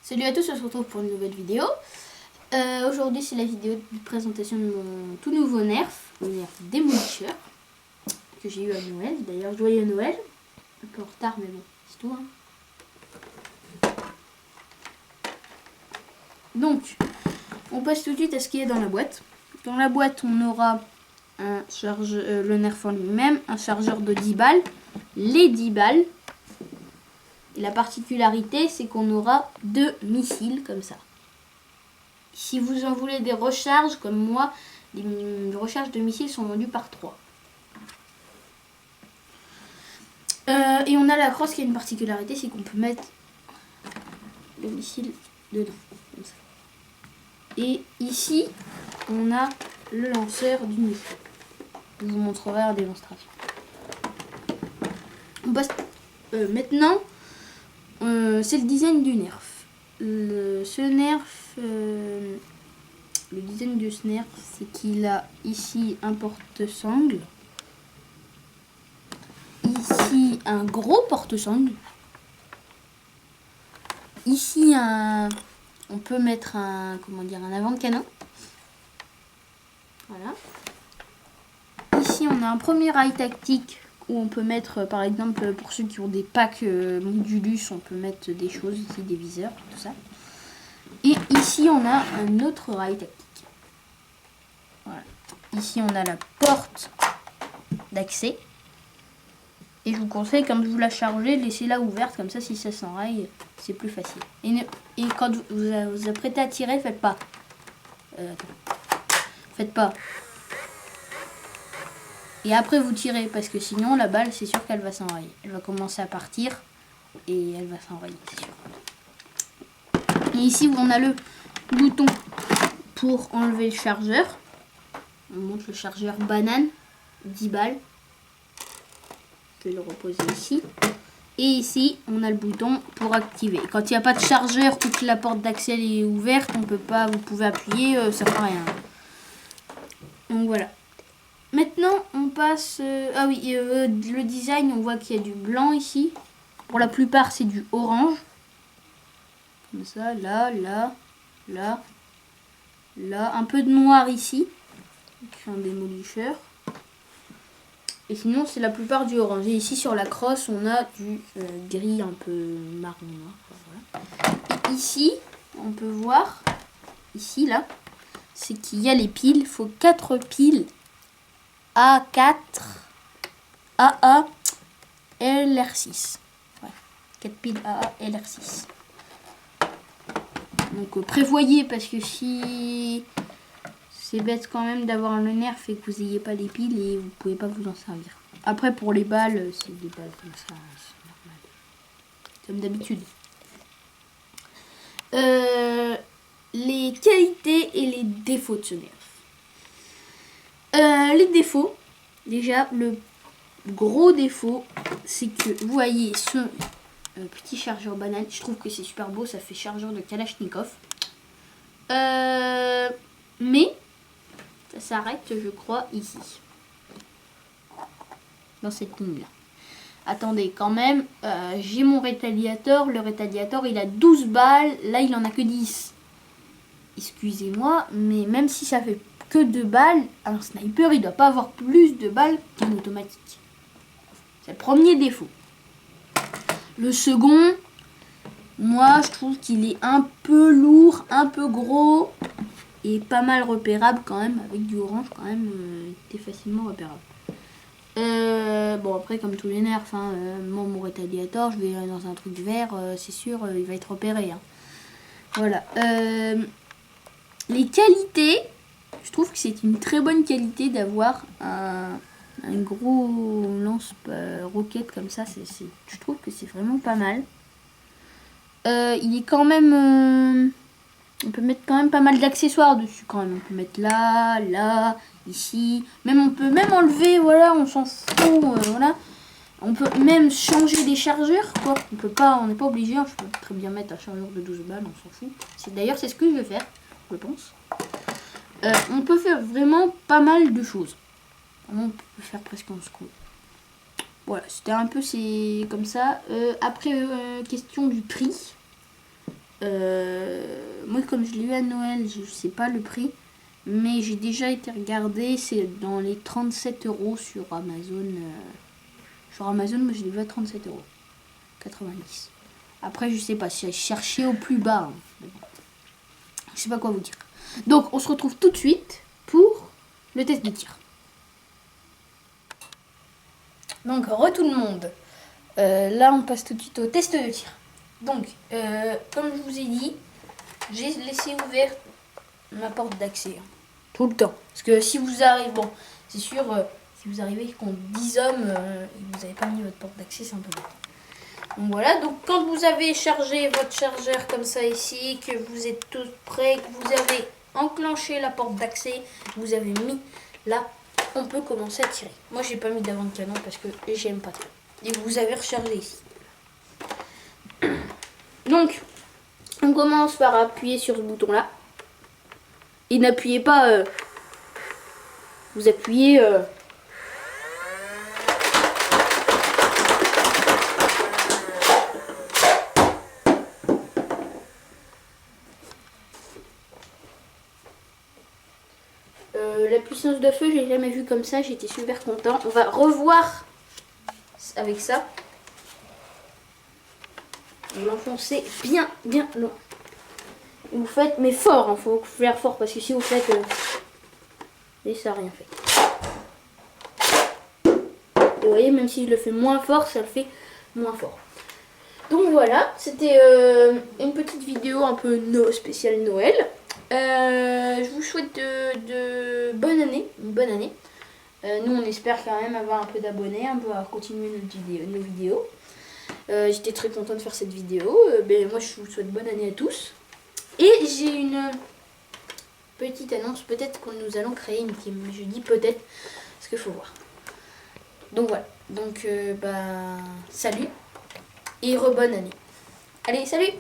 Salut à tous, on se retrouve pour une nouvelle vidéo. Aujourd'hui c'est la vidéo de présentation de mon tout nouveau Nerf, le Nerf Démolisseur, que j'ai eu à Noël. D'ailleurs joyeux Noël, un peu en retard mais bon, c'est tout. Donc, on passe tout de suite à ce qu'il y a dans la boîte. Dans la boîte on aura un le Nerf en lui-même, un chargeur de 10 balles, les 10 balles. Et la particularité, c'est qu'on aura 2 missiles comme ça. Si vous en voulez des recharges, comme moi, les recharges de missiles sont vendues par 3. Et on a la crosse qui a une particularité, c'est qu'on peut mettre le missile dedans, comme ça. Et ici, on a le lanceur du missile. Je vous montrerai en démonstration. On passe maintenant. C'est le design du Nerf. Le design de ce Nerf, c'est qu'il a ici un porte-sangle, ici un gros porte-sangle, ici on peut mettre un avant de canon. Voilà. Ici on a un premier rail tactique où on peut mettre, par exemple, pour ceux qui ont des packs Modulus, on peut mettre des choses ici, des viseurs, tout ça. Et ici, on a un autre rail tactique. Voilà. Ici, on a la porte d'accès. Et je vous conseille, quand vous la chargez, laissez-la ouverte, comme ça, si ça s'enraye, c'est plus facile. Et quand vous vous apprêtez à tirer, faites pas. Faites pas. Et après vous tirez, parce que sinon la balle c'est sûr qu'elle va s'enrayer. Elle va commencer à partir et elle va s'enrayer, c'est sûr. Et ici on a le bouton pour enlever le chargeur. On montre le chargeur banane, 10 balles. Je vais le reposer ici. Et ici on a le bouton pour activer. Quand il n'y a pas de chargeur ou que la porte d'accès est ouverte, on peut pas, vous pouvez appuyer, ça ne fait rien. Donc voilà. Maintenant, on passe... le design, on voit qu'il y a du blanc ici. Pour la plupart, c'est du orange. Comme ça, là, là, là, là. Un peu de noir ici. C'est un démolisseur. Et sinon, c'est la plupart du orange. Et ici, sur la crosse, on a du gris un peu marron. Voilà. Et ici, on peut voir, ici, là, c'est qu'il y a les piles. Il faut 4 piles. A4, AA, LR6. Ouais, 4 piles AA, LR6. Donc prévoyez, parce que si c'est bête quand même d'avoir le Nerf et que vous n'ayez pas les piles et vous pouvez pas vous en servir. Après pour les balles, c'est des balles comme ça, c'est normal. Comme d'habitude. Les qualités et les défauts de ce Nerf. Les défauts, déjà le gros défaut, c'est que vous voyez ce petit chargeur banane, je trouve que c'est super beau, ça fait chargeur de Kalachnikov. Mais ça s'arrête, je crois, ici. Dans cette ligne là. Attendez, quand même, j'ai mon rétaliateur, le rétaliateur il a 12 balles, là il en a que 10. Excusez-moi, mais même si ça fait que 2 balles, un sniper il doit pas avoir plus de balles qu'un automatique. C'est le premier défaut. Le second, moi je trouve qu'il est un peu lourd, un peu gros et pas mal repérable quand même, avec du orange quand même, était facilement repérable. Bon après comme tous les Nerfs, mon rétaliateur, je vais dans un truc vert, c'est sûr, il va être repéré. Hein. Voilà. Les qualités, je trouve que c'est une très bonne qualité d'avoir un gros lance-roquette comme ça. Je trouve que c'est vraiment pas mal. Il est quand même... on peut mettre quand même pas mal d'accessoires dessus quand même. On peut mettre là, là, ici. Même on peut même enlever, voilà, on s'en fout, voilà. On peut même changer des chargeurs, quoi. On n'est pas obligé, hein. Je peux très bien mettre un chargeur de 12 balles, on s'en fout. D'ailleurs, c'est ce que je vais faire, je pense. On peut faire vraiment pas mal de choses. On peut faire presque un secours. Voilà, c'était un peu comme ça. Après, question du prix. Moi, comme je l'ai eu à Noël, je sais pas le prix. Mais j'ai déjà été regarder, c'est dans les 37 € sur Amazon. Sur Amazon, moi je l'ai vu à 37,90 €. Après, je sais pas si j'ai cherché au plus bas. Hein. Je sais pas quoi vous dire. Donc, on se retrouve tout de suite pour le test de tir. Donc, tout le monde. Là, on passe tout de suite au test de tir. Donc, comme je vous ai dit, j'ai laissé ouverte ma porte d'accès. Hein, tout le temps. Parce que si vous arrivez, bon, c'est sûr, si vous arrivez contre 10 hommes et vous n'avez pas mis votre porte d'accès, c'est un peu bête. Donc voilà, donc quand vous avez chargé votre chargeur comme ça ici, que vous êtes tous prêts, que vous avez enclenché la porte d'accès, vous avez mis là, on peut commencer à tirer. Moi j'ai pas mis d'avant de canon parce que j'aime pas trop. Et vous avez rechargé ici. Donc, on commence par appuyer sur ce bouton là. Et n'appuyez pas, vous appuyez... la puissance de feu, j'ai jamais vu comme ça, j'étais super content. On va revoir avec ça. Vous l'enfoncez bien loin. Vous faites, mais fort, il faut faire fort parce que si vous faites... et ça n'a rien fait. Et vous voyez, même si je le fais moins fort, ça le fait moins fort. Donc voilà, c'était une petite vidéo un peu spéciale Noël. Je vous souhaite de bonne année, une bonne année. Nous on espère quand même avoir un peu d'abonnés, un peu à continuer nos vidéos. J'étais très content de faire cette vidéo. Moi je vous souhaite bonne année à tous. Et j'ai une petite annonce, peut-être que nous allons créer une team. Je dis peut-être, parce qu'il faut voir. Donc voilà, donc salut et bonne année. Allez, salut!